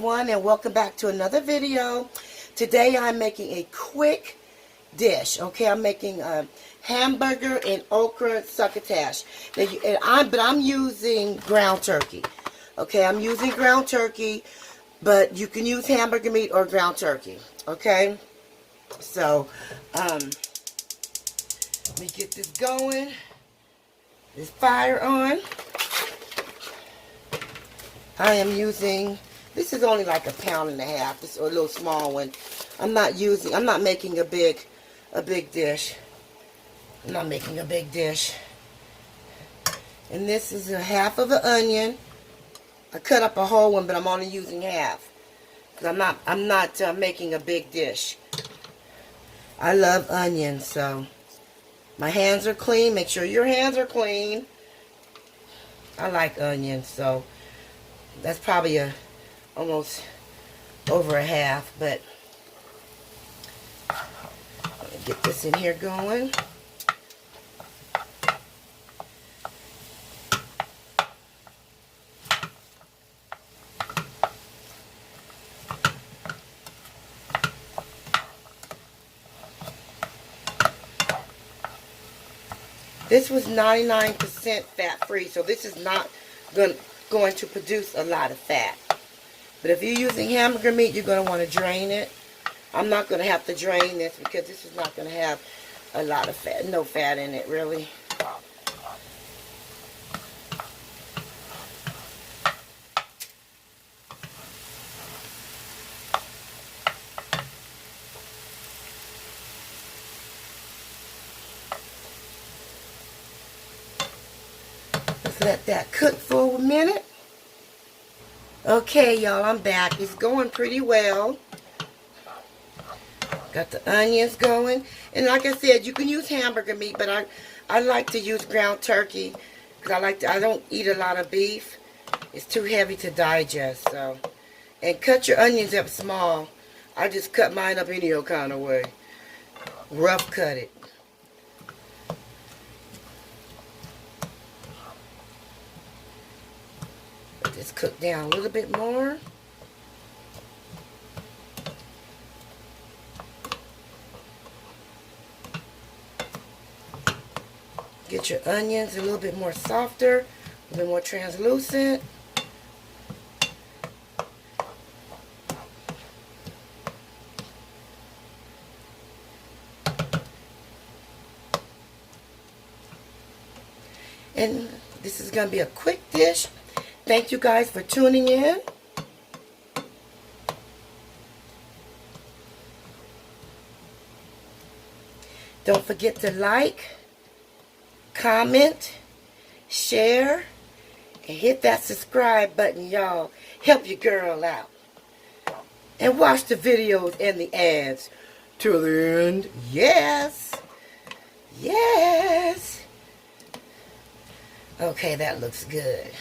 everyone, and welcome back to another video. Today I'm making a quick dish. Okay, I'm making a hamburger and okra succotash. But I'm using ground turkey. Okay, I'm using ground turkey, but you can use hamburger meat or ground turkey. Okay, so let me get this going. This fire on. I am using, this is only like 1.5 pounds. This is a little small one. I'm not making a big dish. I'm not making a big dish. And this is a half of an onion. I cut up a whole one, but I'm only using half. Because I'm not making a big dish. I love onions, so my hands are clean. Make sure your hands are clean. I like onions, so that's probably almost over a half, but let me get this in here going. This was 99% fat-free, so this is not going to produce a lot of fat. But if you're using hamburger meat, you're going to want to drain it. I'm not going to have to drain this because this is not going to have a lot of fat, no fat in it, really. Let that cook for a minute. Okay, y'all, I'm back. It's going pretty well. Got the onions going. And like I said, you can use hamburger meat, but I like to use ground turkey because I don't eat a lot of beef. It's too heavy to digest, so. And cut your onions up small. I just cut mine up any old kind of way. Rough cut it. Just cook down a little bit more. Get your onions a little bit more softer, a little bit more translucent. And this is going to be a quick dish. Thank you guys for tuning in. Don't forget to like, comment, share, and hit that subscribe button, y'all. Help your girl out. And watch the videos and the ads till the end. Yes. Yes. Okay, that looks good.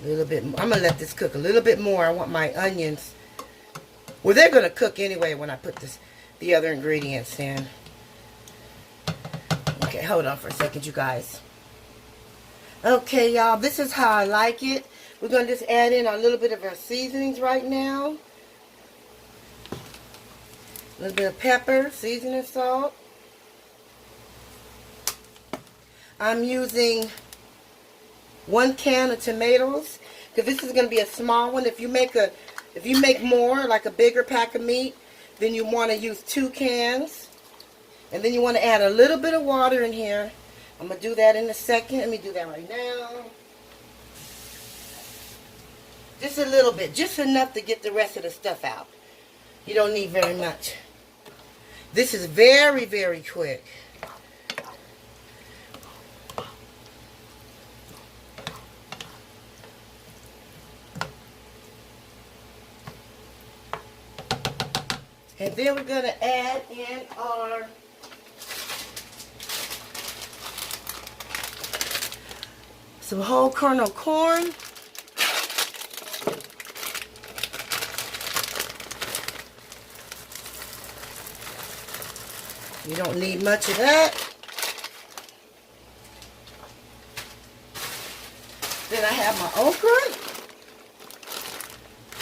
A little bit more. I'm going to let this cook a little bit more. I want my onions. Well, they're going to cook anyway when I put the other ingredients in. Okay, hold on for a second, you guys. Okay, y'all, this is how I like it. We're going to just add in a little bit of our seasonings right now. A little bit of pepper, seasoning salt. I'm using 1 can of tomatoes because this is going to be a small one. If you make more, like a bigger pack of meat, then you want to use 2 cans. And then you want to add a little bit of water in here. I'm going to do that in a second. Let me do that right now. Just a little bit, just enough to get the rest of the stuff out. You don't need very much. This is very, very quick. And then we're going to add in our some whole kernel corn. You don't need much of that. Then I have my okra.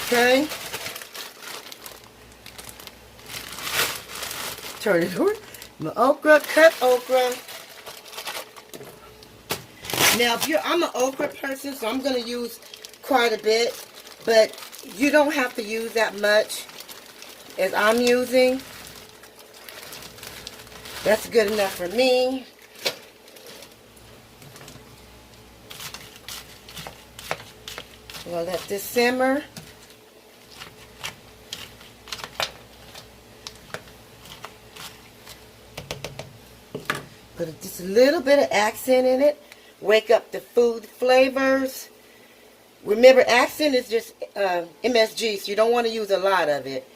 Okay. Turn it over. My okra, cut okra. Now, I'm an okra person, so I'm going to use quite a bit, but you don't have to use that much as I'm using. That's good enough for me. We'll let this simmer. Put just a little bit of accent in it. Wake up the food flavors. Remember, accent is just MSG, so you don't want to use a lot of it.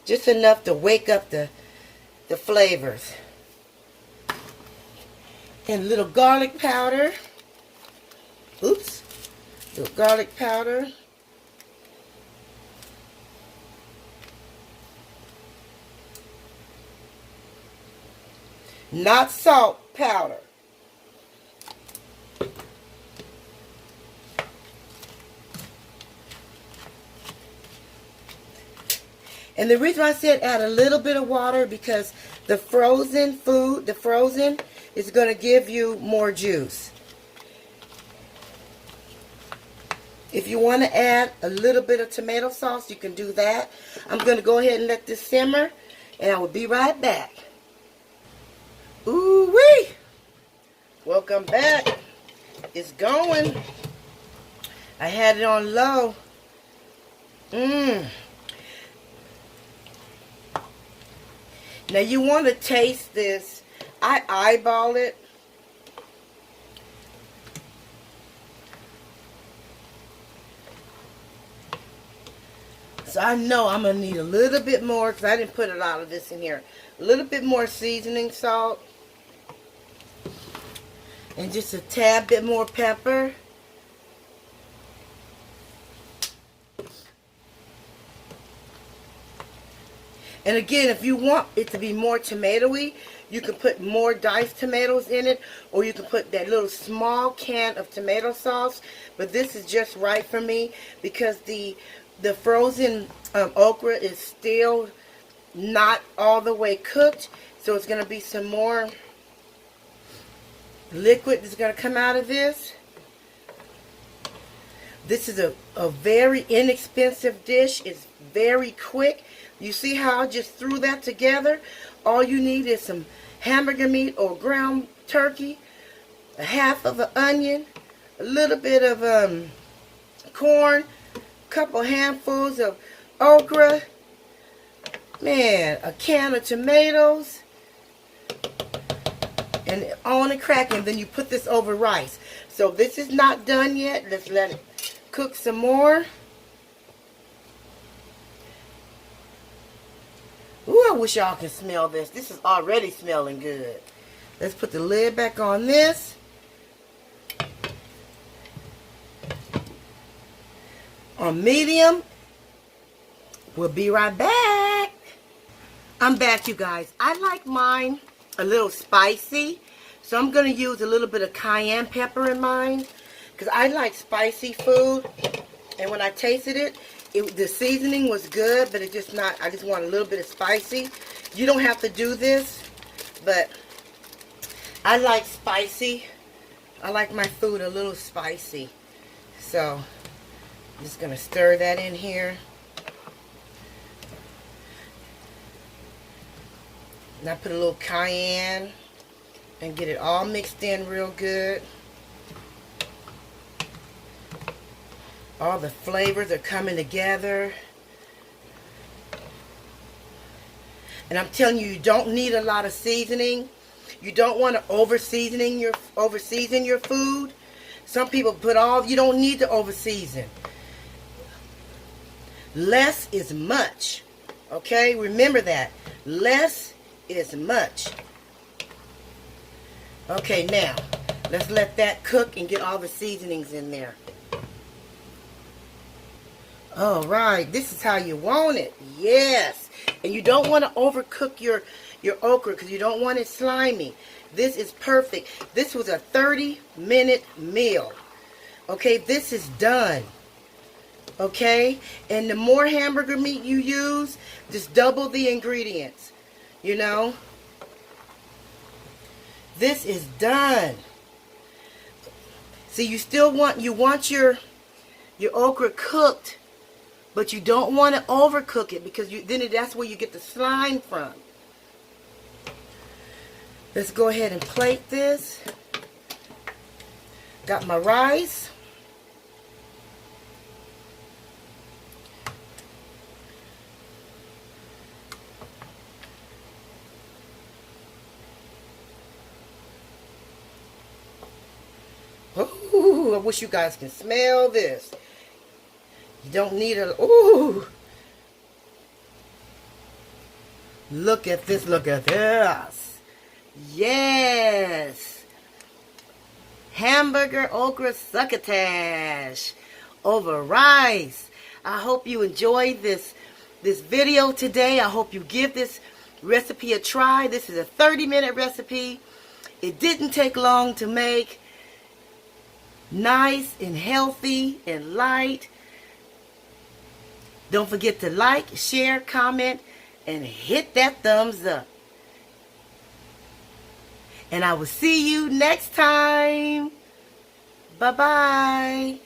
Just enough to wake up the flavors. And a little garlic powder. Oops. Little garlic powder. Not salt powder. And the reason I said add a little bit of water, because the frozen food, is going to give you more juice. If you want to add a little bit of tomato sauce, you can do that. I'm going to go ahead and let this simmer, and I will be right back. Ooh-wee! Welcome back. It's going. I had it on low. Now you want to taste this. I eyeball it. So I know I'm going to need a little bit more, because I didn't put a lot of this in here. A little bit more seasoning salt. And just a tad bit more pepper. And again, if you want it to be more tomatoey, you can put more diced tomatoes in it, or you can put that little small can of tomato sauce. But this is just right for me, because the frozen okra is still not all the way cooked. So it's going to be some more liquid that's going to come out of this. This is a very inexpensive dish. It's very quick. You see how I just threw that together? All you need is some hamburger meat or ground turkey, a half of an onion, a little bit of corn, a couple handfuls of okra, man, a can of tomatoes, and on and cracking. Then you put this over rice. So this is not done yet. Let's let it cook some more. Ooh, I wish y'all can smell this. This is already smelling good. Let's put the lid back on this. On medium. We'll be right back. I'm back, you guys. I like mine a little spicy. So I'm going to use a little bit of cayenne pepper in mine, because I like spicy food. And when I tasted it, the seasoning was good, but it just not, I just want a little bit of spicy. You don't have to do this, but I like spicy. I like my food a little spicy. So I'm just going to stir that in here. And I put a little cayenne and get it all mixed in real good. All the flavors are coming together. And I'm telling you, you don't need a lot of seasoning. You don't want to over-season your food. Some people put you don't need to over-season. Less is much. Okay? Remember that. Less is much. Okay, now, let's let that cook and get all the seasonings in there. Alright, this is how you want it. Yes. And you don't want to overcook your okra, because you don't want it slimy. This is perfect. This was a 30-minute meal. Okay, this is done. Okay? And the more hamburger meat you use, just double the ingredients. You know? This is done. See, you want your okra cooked, but you don't want to overcook it because that's where you get the slime from. Let's go ahead and plate this. Got my rice. Ooh, I wish you guys can smell this. You don't need a... Ooh. Look at this. Look at this. Yes. Hamburger okra succotash over rice. I hope you enjoyed this video today. I hope you give this recipe a try. This is a 30-minute recipe. It didn't take long to make. Nice and healthy and light. Don't forget to like, share, comment, and hit that thumbs up. And I will see you next time. Bye-bye.